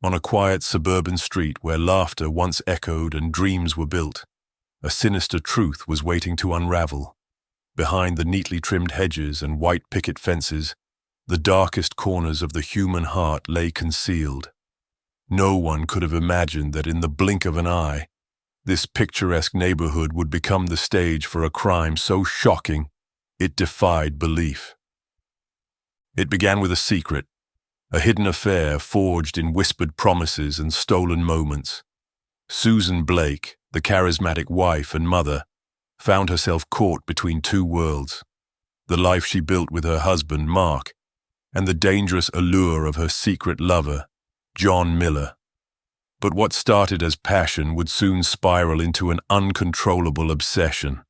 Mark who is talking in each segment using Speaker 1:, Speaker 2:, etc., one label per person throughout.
Speaker 1: On a quiet suburban street where laughter once echoed and dreams were built, a sinister truth was waiting to unravel. Behind the neatly trimmed hedges and white picket fences, the darkest corners of the human heart lay concealed. No one could have imagined that in the blink of an eye, this picturesque neighborhood would become the stage for a crime so shocking it defied belief. It began with a secret, a hidden affair forged in whispered promises and stolen moments. Susan Blake, the charismatic wife and mother, found herself caught between two worlds: the life she built with her husband, Mark, and the dangerous allure of her secret lover, John Miller. But what started as passion would soon spiral into an uncontrollable obsession.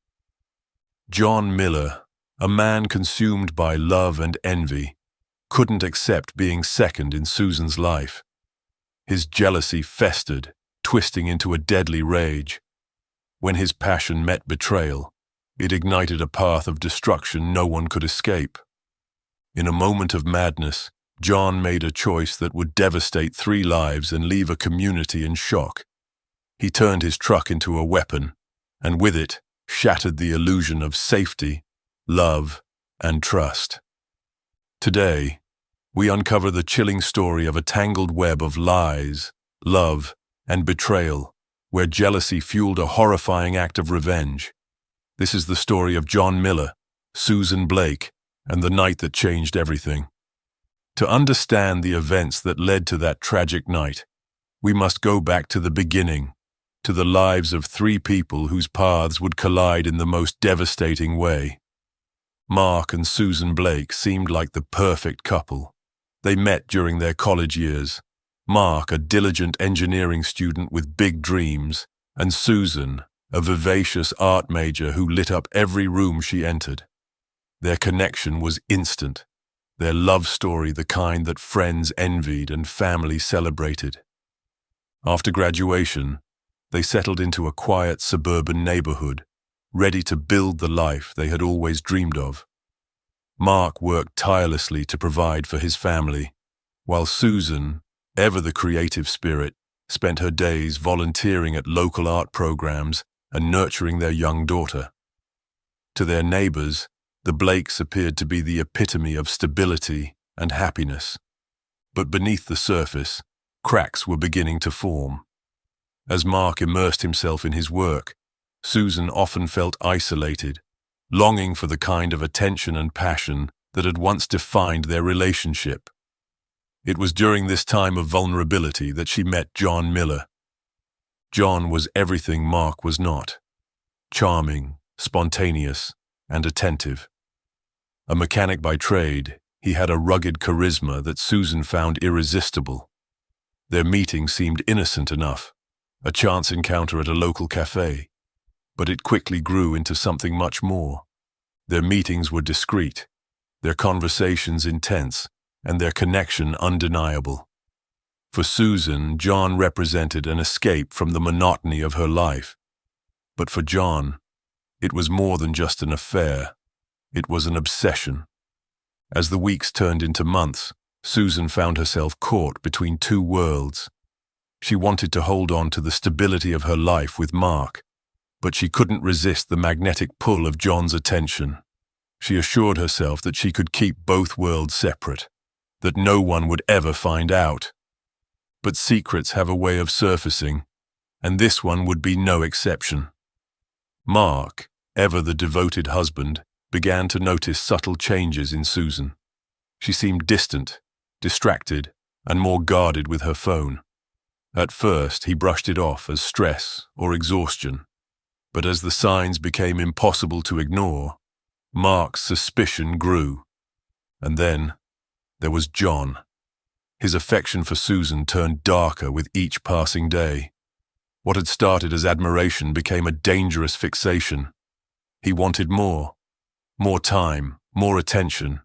Speaker 1: John Miller, a man consumed by love and envy, couldn't accept being second in Susan's life. His jealousy festered, twisting into a deadly rage. When his passion met betrayal, it ignited a path of destruction no one could escape. In a moment of madness, John made a choice that would devastate 3 lives and leave a community in shock. He turned his truck into a weapon, and with it, shattered the illusion of safety, love, and trust. Today, we uncover the chilling story of a tangled web of lies, love, and betrayal, where jealousy fueled a horrifying act of revenge. This is the story of John Miller, Susan Blake, and the night that changed everything. To understand the events that led to that tragic night, we must go back to the beginning, to the lives of 3 people whose paths would collide in the most devastating way. Mark and Susan Blake seemed like the perfect couple. They met during their college years. Mark, a diligent engineering student with big dreams, and Susan, a vivacious art major who lit up every room she entered. Their connection was instant, their love story the kind that friends envied and family celebrated. After graduation, they settled into a quiet suburban neighborhood, ready to build the life they had always dreamed of. Mark worked tirelessly to provide for his family, while Susan, ever the creative spirit, spent her days volunteering at local art programs and nurturing their young daughter. To their neighbors, the Blakes appeared to be the epitome of stability and happiness. But beneath the surface, cracks were beginning to form. As Mark immersed himself in his work, Susan often felt isolated, longing for the kind of attention and passion that had once defined their relationship. It was during this time of vulnerability that she met John Miller. John was everything Mark was not: charming, spontaneous, and attentive. A mechanic by trade, he had a rugged charisma that Susan found irresistible. Their meeting seemed innocent enough, a chance encounter at a local cafe, but it quickly grew into something much more. Their meetings were discreet, their conversations intense, and their connection undeniable. For Susan, John represented an escape from the monotony of her life. But for John, it was more than just an affair. It was an obsession. As the weeks turned into months, Susan found herself caught between 2 worlds. She wanted to hold on to the stability of her life with Mark, but she couldn't resist the magnetic pull of John's attention. She assured herself that she could keep both worlds separate, that no one would ever find out. But secrets have a way of surfacing, and this one would be no exception. Mark, ever the devoted husband, began to notice subtle changes in Susan. She seemed distant, distracted, and more guarded with her phone. At first, he brushed it off as stress or exhaustion, but as the signs became impossible to ignore, Mark's suspicion grew. And then there was John. His affection for Susan turned darker with each passing day. What had started as admiration became a dangerous fixation. He wanted more time, more attention,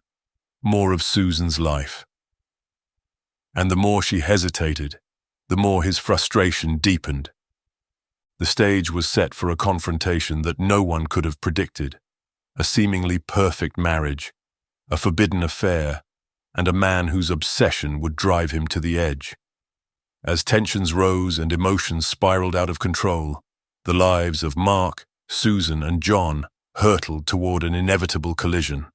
Speaker 1: more of Susan's life. And the more she hesitated, the more his frustration deepened. The stage was set for a confrontation that no one could have predicted: a seemingly perfect marriage, a forbidden affair, and a man whose obsession would drive him to the edge. As tensions rose and emotions spiraled out of control, the lives of Mark, Susan, and John hurtled toward an inevitable collision.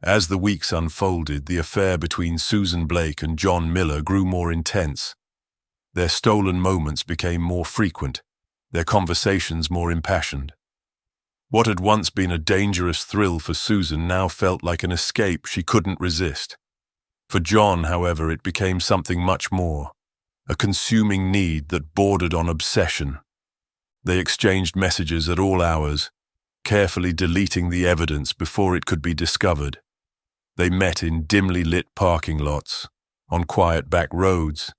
Speaker 1: As the weeks unfolded, the affair between Susan Blake and John Miller grew more intense. Their stolen moments became more frequent, their conversations more impassioned. What had once been a dangerous thrill for Susan now felt like an escape she couldn't resist. For John, however, it became something much more, a consuming need that bordered on obsession. They exchanged messages at all hours, carefully deleting the evidence before it could be discovered. They met in dimly lit parking lots, on quiet back roads,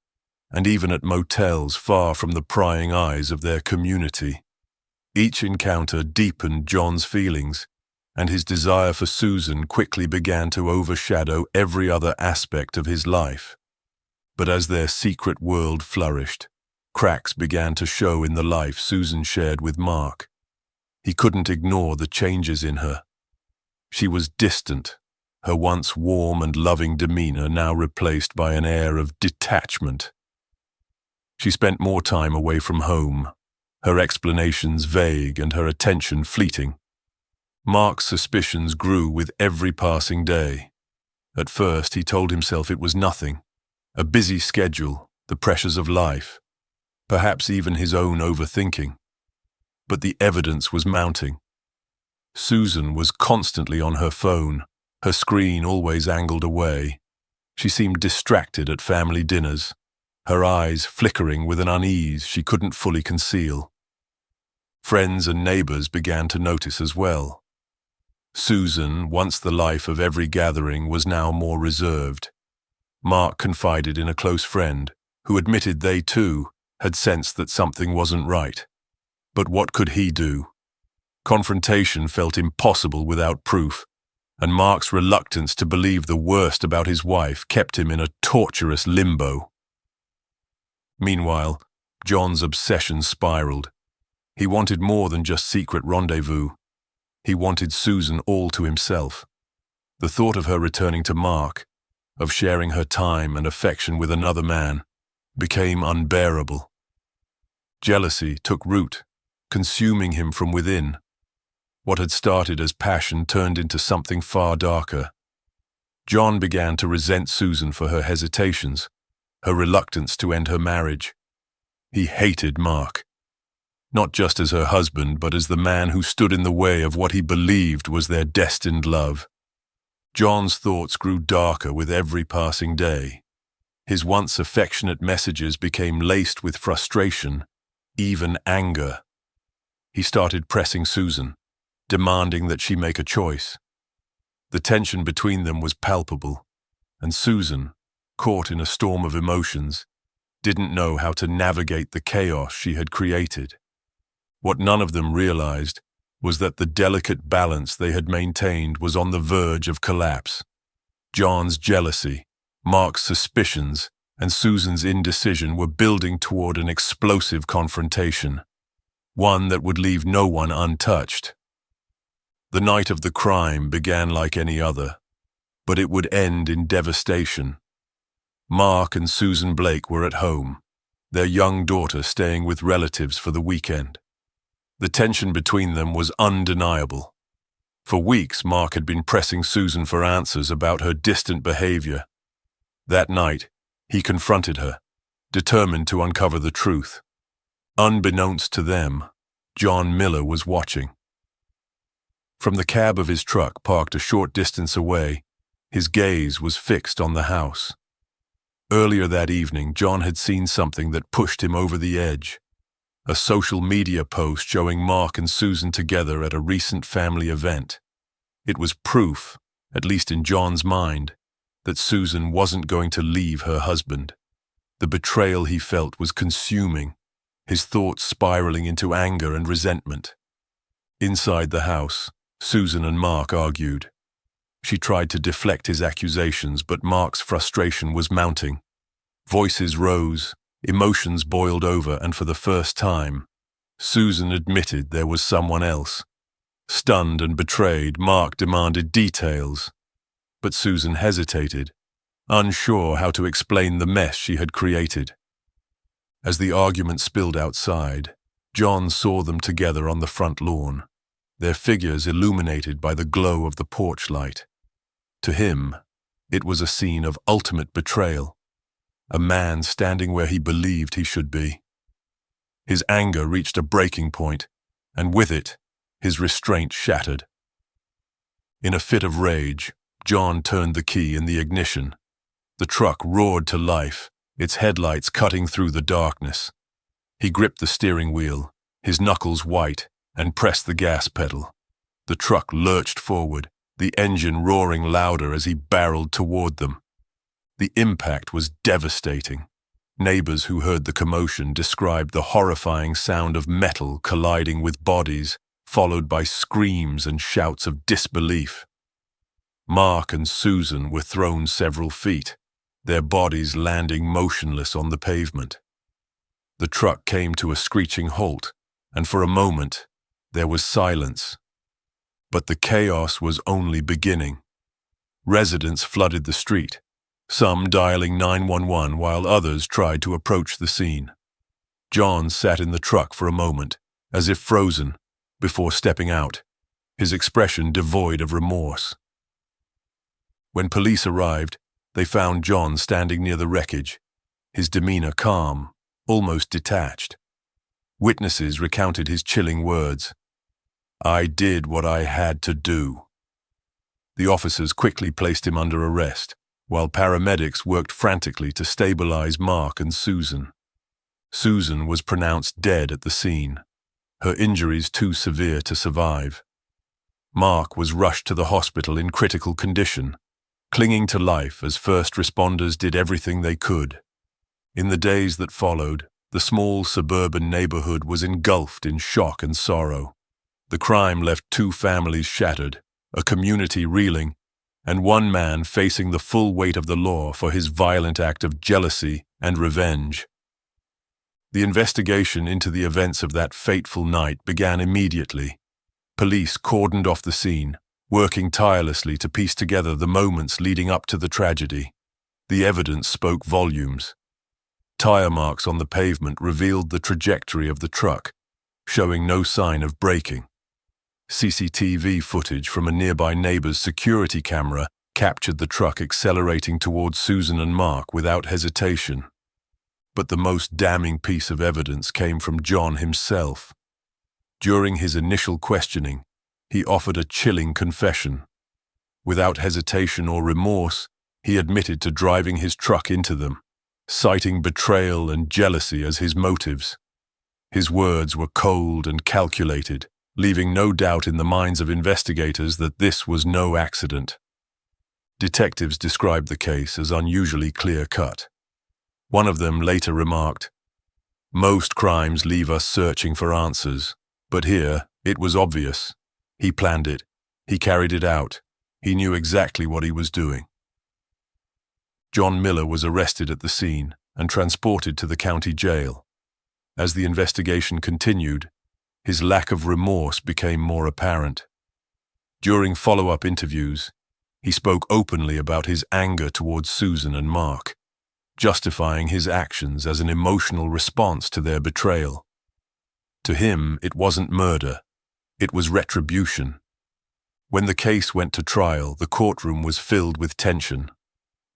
Speaker 1: and even at motels far from the prying eyes of their community. Each encounter deepened John's feelings, and his desire for Susan quickly began to overshadow every other aspect of his life. But as their secret world flourished, cracks began to show in the life Susan shared with Mark. He couldn't ignore the changes in her. She was distant, her once warm and loving demeanor now replaced by an air of detachment. She spent more time away from home, her explanations vague and her attention fleeting. Mark's suspicions grew with every passing day. At first, he told himself it was nothing, a busy schedule, the pressures of life, perhaps even his own overthinking. But the evidence was mounting. Susan was constantly on her phone, her screen always angled away. She seemed distracted at family dinners, her eyes flickering with an unease she couldn't fully conceal. Friends and neighbors began to notice as well. Susan, once the life of every gathering, was now more reserved. Mark confided in a close friend, who admitted they too had sensed that something wasn't right. But what could he do? Confrontation felt impossible without proof, and Mark's reluctance to believe the worst about his wife kept him in a torturous limbo. Meanwhile, John's obsession spiraled. He wanted more than just secret rendezvous. He wanted Susan all to himself. The thought of her returning to Mark, of sharing her time and affection with another man, became unbearable. Jealousy took root, consuming him from within. What had started as passion turned into something far darker. John began to resent Susan for her hesitations, her reluctance to end her marriage. He hated Mark, not just as her husband, but as the man who stood in the way of what he believed was their destined love. John's thoughts grew darker with every passing day. His once affectionate messages became laced with frustration, even anger. He started pressing Susan, demanding that she make a choice. The tension between them was palpable, and Susan, caught in a storm of emotions, didn't know how to navigate the chaos she had created. What none of them realized was that the delicate balance they had maintained was on the verge of collapse. John's jealousy, Mark's suspicions, and Susan's indecision were building toward an explosive confrontation, one that would leave no one untouched. The night of the crime began like any other, but it would end in devastation. Mark and Susan Blake were at home, their young daughter staying with relatives for the weekend. The tension between them was undeniable. For weeks, Mark had been pressing Susan for answers about her distant behavior. That night, he confronted her, determined to uncover the truth. Unbeknownst to them, John Miller was watching. From the cab of his truck parked a short distance away, his gaze was fixed on the house. Earlier that evening, John had seen something that pushed him over the edge. A social media post showing Mark and Susan together at a recent family event. It was proof, at least in John's mind, that Susan wasn't going to leave her husband. The betrayal he felt was consuming, his thoughts spiraling into anger and resentment. Inside the house, Susan and Mark argued. She tried to deflect his accusations, but Mark's frustration was mounting. Voices rose, emotions boiled over, and for the first time, Susan admitted there was someone else. Stunned and betrayed, Mark demanded details. But Susan hesitated, unsure how to explain the mess she had created. As the argument spilled outside, John saw them together on the front lawn, their figures illuminated by the glow of the porch light. To him, it was a scene of ultimate betrayal, a man standing where he believed he should be. His anger reached a breaking point, and with it, his restraint shattered. In a fit of rage, John turned the key in the ignition. The truck roared to life, its headlights cutting through the darkness. He gripped the steering wheel, his knuckles white, and pressed the gas pedal. The truck lurched forward, the engine roaring louder as he barreled toward them. The impact was devastating. Neighbors who heard the commotion described the horrifying sound of metal colliding with bodies, followed by screams and shouts of disbelief. Mark and Susan were thrown several feet, their bodies landing motionless on the pavement. The truck came to a screeching halt, and for a moment, there was silence. But the chaos was only beginning. Residents flooded the street, some dialing 911 while others tried to approach the scene. John sat in the truck for a moment, as if frozen, before stepping out, his expression devoid of remorse. When police arrived, they found John standing near the wreckage, his demeanor calm, almost detached. Witnesses recounted his chilling words. "I did what I had to do." The officers quickly placed him under arrest, while paramedics worked frantically to stabilize Mark and Susan. Susan was pronounced dead at the scene, her injuries too severe to survive. Mark was rushed to the hospital in critical condition, clinging to life as first responders did everything they could. In the days that followed, the small suburban neighborhood was engulfed in shock and sorrow. The crime left 2 families shattered, a community reeling, and one man facing the full weight of the law for his violent act of jealousy and revenge. The investigation into the events of that fateful night began immediately. Police cordoned off the scene, working tirelessly to piece together the moments leading up to the tragedy. The evidence spoke volumes. Tire marks on the pavement revealed the trajectory of the truck, showing no sign of braking. CCTV footage from a nearby neighbor's security camera captured the truck accelerating towards Susan and Mark without hesitation. But the most damning piece of evidence came from John himself. During his initial questioning, he offered a chilling confession. Without hesitation or remorse, he admitted to driving his truck into them, citing betrayal and jealousy as his motives. His words were cold and calculated, leaving no doubt in the minds of investigators that this was no accident. Detectives described the case as unusually clear-cut. One of them later remarked, "Most crimes leave us searching for answers, but here, it was obvious. He planned it. He carried it out. He knew exactly what he was doing." John Miller was arrested at the scene and transported to the county jail. As the investigation continued, his lack of remorse became more apparent. During follow-up interviews, he spoke openly about his anger towards Susan and Mark, justifying his actions as an emotional response to their betrayal. To him, it wasn't murder, it was retribution. When the case went to trial, the courtroom was filled with tension.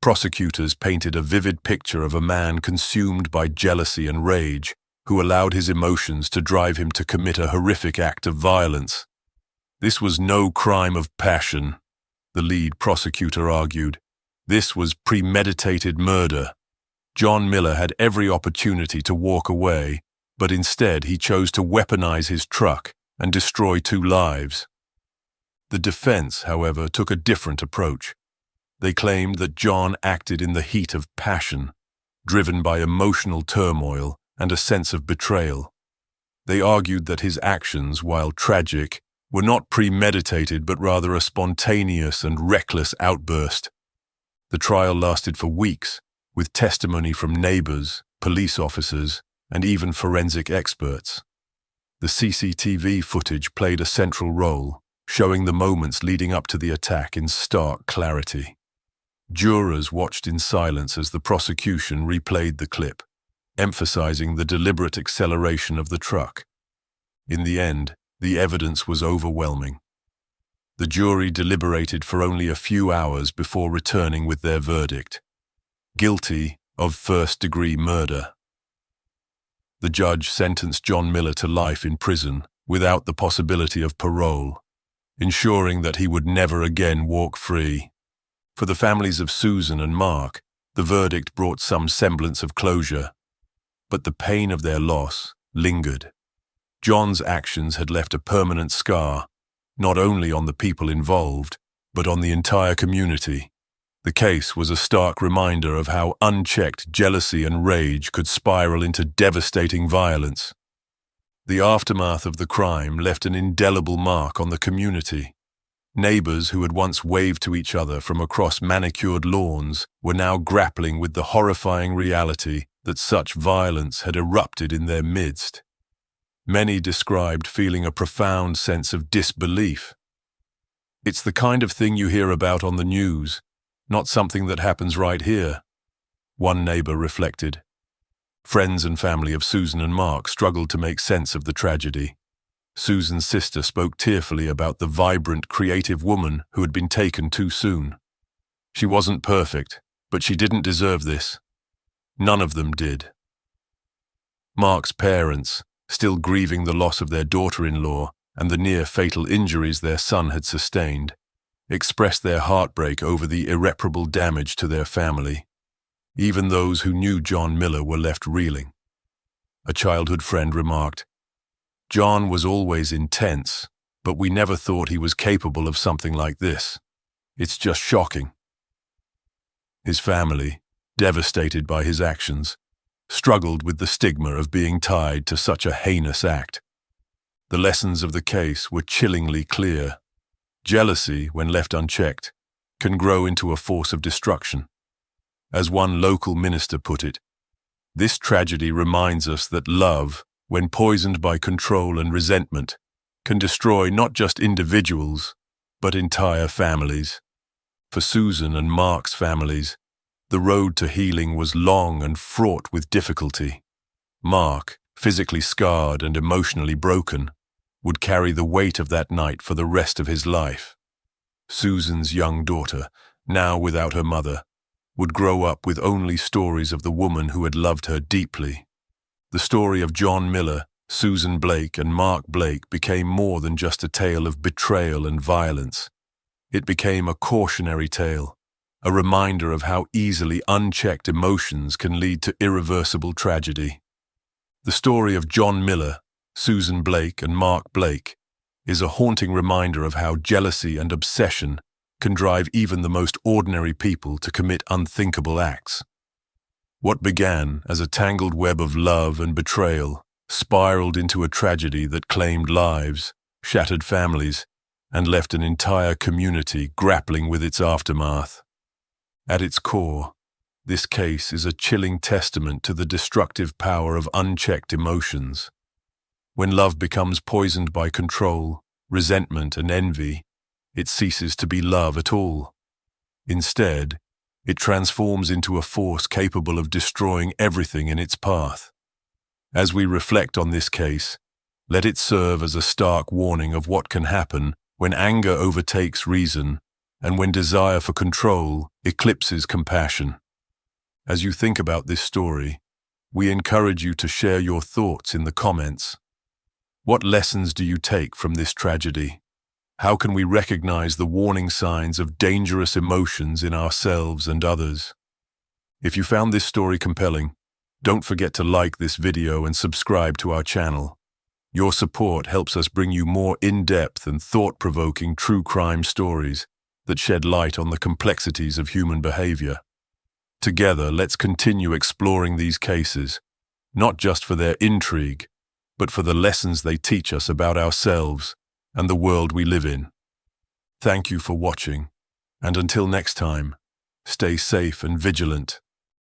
Speaker 1: Prosecutors painted a vivid picture of a man consumed by jealousy and rage, who allowed his emotions to drive him to commit a horrific act of violence. This was no crime of passion, the lead prosecutor argued. This was premeditated murder. John Miller had every opportunity to walk away, but instead he chose to weaponize his truck and destroy 2 lives. The defense, however, took a different approach. They claimed that John acted in the heat of passion, driven by emotional turmoil and a sense of betrayal. They argued that his actions, while tragic, were not premeditated but rather a spontaneous and reckless outburst. The trial lasted for weeks, with testimony from neighbors, police officers, and even forensic experts. The CCTV footage played a central role, showing the moments leading up to the attack in stark clarity. Jurors watched in silence as the prosecution replayed the clip, emphasizing the deliberate acceleration of the truck. In the end, the evidence was overwhelming. The jury deliberated for only a few hours before returning with their verdict: guilty of first-degree murder. The judge sentenced John Miller to life in prison without the possibility of parole, ensuring that he would never again walk free. For the families of Susan and Mark, the verdict brought some semblance of closure, but the pain of their loss lingered. John's actions had left a permanent scar, not only on the people involved, but on the entire community. The case was a stark reminder of how unchecked jealousy and rage could spiral into devastating violence. The aftermath of the crime left an indelible mark on the community. Neighbors who had once waved to each other from across manicured lawns were now grappling with the horrifying reality that such violence had erupted in their midst. Many described feeling a profound sense of disbelief. It's the kind of thing you hear about on the news, not something that happens right here, one neighbor reflected. Friends and family of Susan and Mark struggled to make sense of the tragedy. Susan's sister spoke tearfully about the vibrant, creative woman who had been taken too soon. She wasn't perfect, but she didn't deserve this. None of them did. Mark's parents, still grieving the loss of their daughter-in-law and the near-fatal injuries their son had sustained, expressed their heartbreak over the irreparable damage to their family. Even those who knew John Miller were left reeling. A childhood friend remarked, "John was always intense, but we never thought he was capable of something like this. It's just shocking." His family, devastated by his actions, struggled with the stigma of being tied to such a heinous act. The lessons of the case were chillingly clear. Jealousy, when left unchecked, can grow into a force of destruction. As one local minister put it, this tragedy reminds us that love, when poisoned by control and resentment, can destroy not just individuals, but entire families. For Susan and Mark's families, the road to healing was long and fraught with difficulty. Mark, physically scarred and emotionally broken, would carry the weight of that night for the rest of his life. Susan's young daughter, now without her mother, would grow up with only stories of the woman who had loved her deeply. The story of John Miller, Susan Blake, and Mark Blake became more than just a tale of betrayal and violence. It became a cautionary tale, a reminder of how easily unchecked emotions can lead to irreversible tragedy. The story of John Miller, Susan Blake, and Mark Blake is a haunting reminder of how jealousy and obsession can drive even the most ordinary people to commit unthinkable acts. What began as a tangled web of love and betrayal spiraled into a tragedy that claimed lives, shattered families, and left an entire community grappling with its aftermath. At its core, this case is a chilling testament to the destructive power of unchecked emotions. When love becomes poisoned by control, resentment, and envy, it ceases to be love at all. Instead, it transforms into a force capable of destroying everything in its path. As we reflect on this case, let it serve as a stark warning of what can happen when anger overtakes reason and when desire for control eclipses compassion. As you think about this story, we encourage you to share your thoughts in the comments. What lessons do you take from this tragedy? How can we recognize the warning signs of dangerous emotions in ourselves and others? If you found this story compelling, don't forget to like this video and subscribe to our channel. Your support helps us bring you more in-depth and thought-provoking true crime stories that shed light on the complexities of human behavior. Together, let's continue exploring these cases, not just for their intrigue, but for the lessons they teach us about ourselves and the world we live in. Thank you for watching, and until next time, stay safe and vigilant.